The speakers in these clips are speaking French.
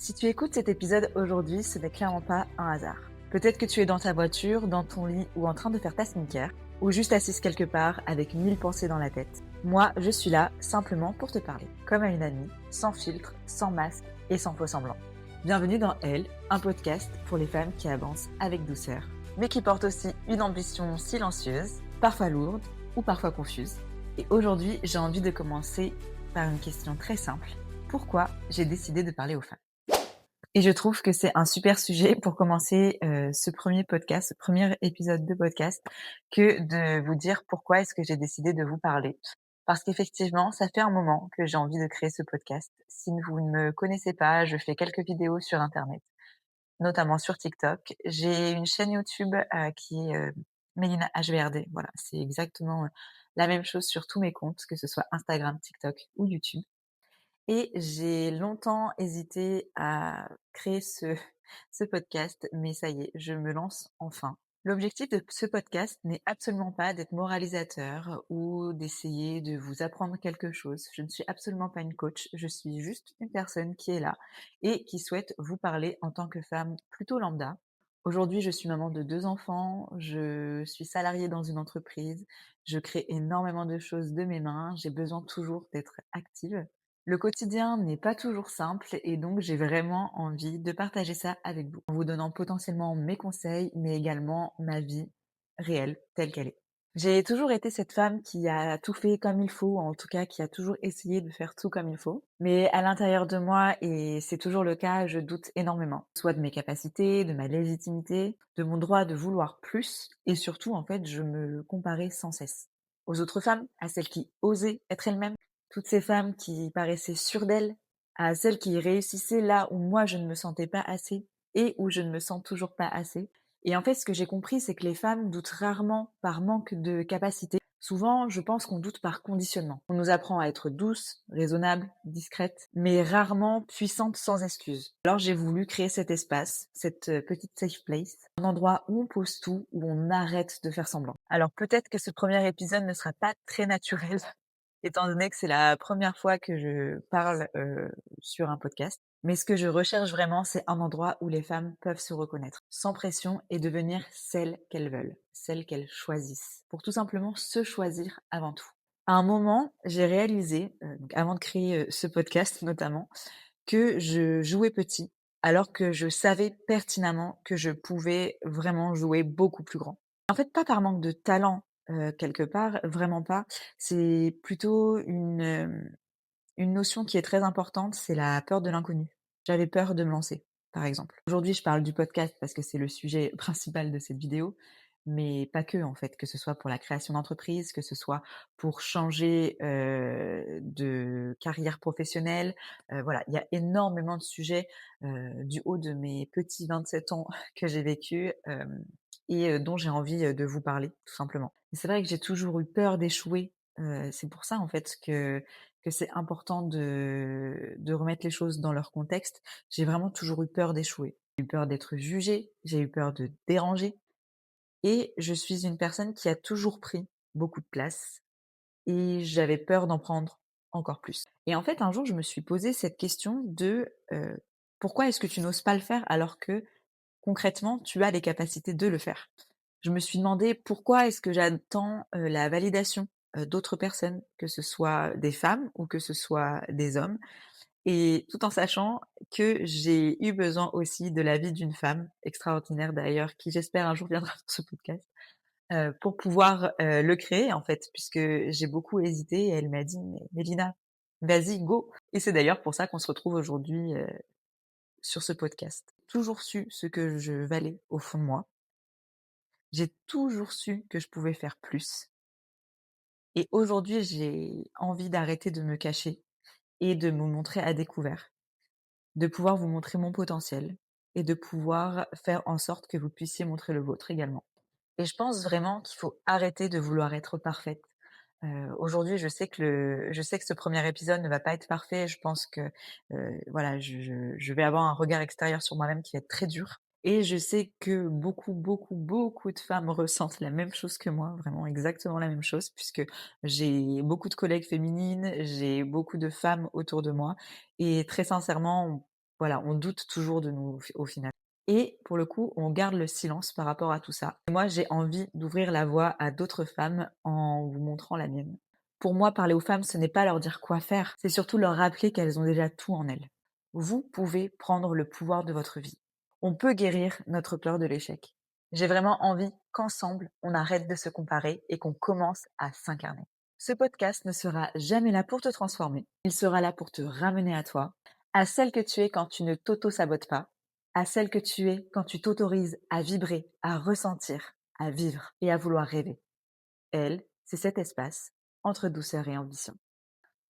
Si tu écoutes cet épisode aujourd'hui, ce n'est clairement pas un hasard. Peut-être que tu es dans ta voiture, dans ton lit ou en train de faire ta skincare, ou juste assise quelque part avec 1000 pensées dans la tête. Moi, je suis là simplement pour te parler, comme à une amie, sans filtre, sans masque et sans faux semblant. Bienvenue dans Elle, un podcast pour les femmes qui avancent avec douceur, mais qui portent aussi une ambition silencieuse, parfois lourde ou parfois confuse. Et aujourd'hui, j'ai envie de commencer par une question très simple. Pourquoi j'ai décidé de parler aux femmes? Et je trouve que c'est un super sujet pour commencer, ce premier podcast, ce premier épisode de podcast, que de vous dire pourquoi est-ce que j'ai décidé de vous parler. Parce qu'effectivement, ça fait un moment que j'ai envie de créer ce podcast. Si vous ne me connaissez pas, je fais quelques vidéos sur internet, notamment sur TikTok. J'ai une chaîne YouTube, qui est, Mélina HVRD. Voilà, c'est exactement, la même chose sur tous mes comptes, que ce soit Instagram, TikTok ou YouTube. Et j'ai longtemps hésité à créer ce podcast, mais ça y est, je me lance enfin. L'objectif de ce podcast n'est absolument pas d'être moralisateur ou d'essayer de vous apprendre quelque chose. Je ne suis absolument pas une coach, je suis juste une personne qui est là et qui souhaite vous parler en tant que femme plutôt lambda. Aujourd'hui, je suis maman de 2 enfants, je suis salariée dans une entreprise, je crée énormément de choses de mes mains, j'ai besoin toujours d'être active. Le quotidien n'est pas toujours simple et donc j'ai vraiment envie de partager ça avec vous, en vous donnant potentiellement mes conseils, mais également ma vie réelle telle qu'elle est. J'ai toujours été cette femme qui a tout fait comme il faut, en tout cas qui a toujours essayé de faire tout comme il faut. Mais à l'intérieur de moi, et c'est toujours le cas, je doute énormément, soit de mes capacités, de ma légitimité, de mon droit de vouloir plus, et surtout en fait, je me comparais sans cesse aux autres femmes, à celles qui osaient être elles-mêmes, toutes ces femmes qui paraissaient sûres d'elles, à celles qui réussissaient là où moi je ne me sentais pas assez et où je ne me sens toujours pas assez. Et en fait, ce que j'ai compris, c'est que les femmes doutent rarement par manque de capacité. Souvent, je pense qu'on doute par conditionnement. On nous apprend à être douce, raisonnable, discrète, mais rarement puissante sans excuse. Alors j'ai voulu créer cet espace, cette petite safe place, un endroit où on pose tout, où on arrête de faire semblant. Alors peut-être que ce premier épisode ne sera pas très naturel, étant donné que c'est la première fois que je parle, sur un podcast. Mais ce que je recherche vraiment, c'est un endroit où les femmes peuvent se reconnaître, sans pression et devenir celles qu'elles veulent, celles qu'elles choisissent, pour tout simplement se choisir avant tout. À un moment, j'ai réalisé, donc avant de créer, ce podcast notamment, que je jouais petit, alors que je savais pertinemment que je pouvais vraiment jouer beaucoup plus grand. En fait, pas par manque de talent, quelque part, vraiment pas. C'est plutôt une notion qui est très importante, c'est la peur de l'inconnu. J'avais peur de me lancer, par exemple. Aujourd'hui, je parle du podcast parce que c'est le sujet principal de cette vidéo, mais pas que en fait, que ce soit pour la création d'entreprise, que ce soit pour changer, de carrière professionnelle, voilà, il y a énormément de sujets, du haut de mes petits 27 ans que j'ai vécu, et dont j'ai envie, de vous parler, tout simplement. Et c'est vrai que j'ai toujours eu peur d'échouer, c'est pour ça en fait que c'est important de remettre les choses dans leur contexte. J'ai vraiment toujours eu peur d'échouer. J'ai eu peur d'être jugée, j'ai eu peur de déranger et je suis une personne qui a toujours pris beaucoup de place et j'avais peur d'en prendre encore plus. Et en fait, un jour, je me suis posé cette question de, pourquoi est-ce que tu n'oses pas le faire alors que concrètement, tu as les capacités de le faire? Je me suis demandé pourquoi est-ce que j'attends, la validation, d'autres personnes, que ce soit des femmes ou que ce soit des hommes, et tout en sachant que j'ai eu besoin aussi de l'avis d'une femme extraordinaire d'ailleurs, qui j'espère un jour viendra sur ce podcast, pour pouvoir, le créer en fait, puisque j'ai beaucoup hésité et elle m'a dit: «Mais Mélina, vas-y, go!» Et c'est d'ailleurs pour ça qu'on se retrouve aujourd'hui, sur ce podcast. Toujours su ce que je valais au fond de moi. J'ai toujours su que je pouvais faire plus et aujourd'hui, j'ai envie d'arrêter de me cacher et de me montrer à découvert, de pouvoir vous montrer mon potentiel et de pouvoir faire en sorte que vous puissiez montrer le vôtre également. Et je pense vraiment qu'il faut arrêter de vouloir être parfaite. Aujourd'hui, je sais que ce premier épisode ne va pas être parfait. Je pense que, voilà, je vais avoir un regard extérieur sur moi-même qui va être très dur. Et je sais que beaucoup, beaucoup, beaucoup de femmes ressentent la même chose que moi, vraiment exactement la même chose, puisque j'ai beaucoup de collègues féminines, j'ai beaucoup de femmes autour de moi et très sincèrement, voilà, on doute toujours de nous au final. Et pour le coup, on garde le silence par rapport à tout ça. Et moi, j'ai envie d'ouvrir la voie à d'autres femmes en vous montrant la mienne. Pour moi, parler aux femmes, ce n'est pas leur dire quoi faire, c'est surtout leur rappeler qu'elles ont déjà tout en elles. Vous pouvez prendre le pouvoir de votre vie. On peut guérir notre peur de l'échec. J'ai vraiment envie qu'ensemble, on arrête de se comparer et qu'on commence à s'incarner. Ce podcast ne sera jamais là pour te transformer. Il sera là pour te ramener à toi, à celle que tu es quand tu ne t'auto-sabotes pas, à celle que tu es quand tu t'autorises à vibrer, à ressentir, à vivre et à vouloir rêver. Elle, c'est cet espace entre douceur et ambition.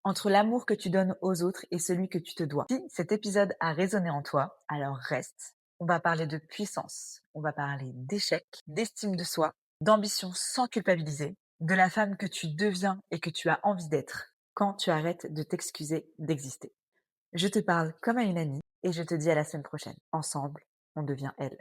Entre l'amour que tu donnes aux autres et celui que tu te dois. Si cet épisode a résonné en toi, alors reste. On va parler de puissance, on va parler d'échec, d'estime de soi, d'ambition sans culpabiliser, de la femme que tu deviens et que tu as envie d'être quand tu arrêtes de t'excuser d'exister. Je te parle comme à une amie et je te dis à la semaine prochaine. Ensemble, on devient elle.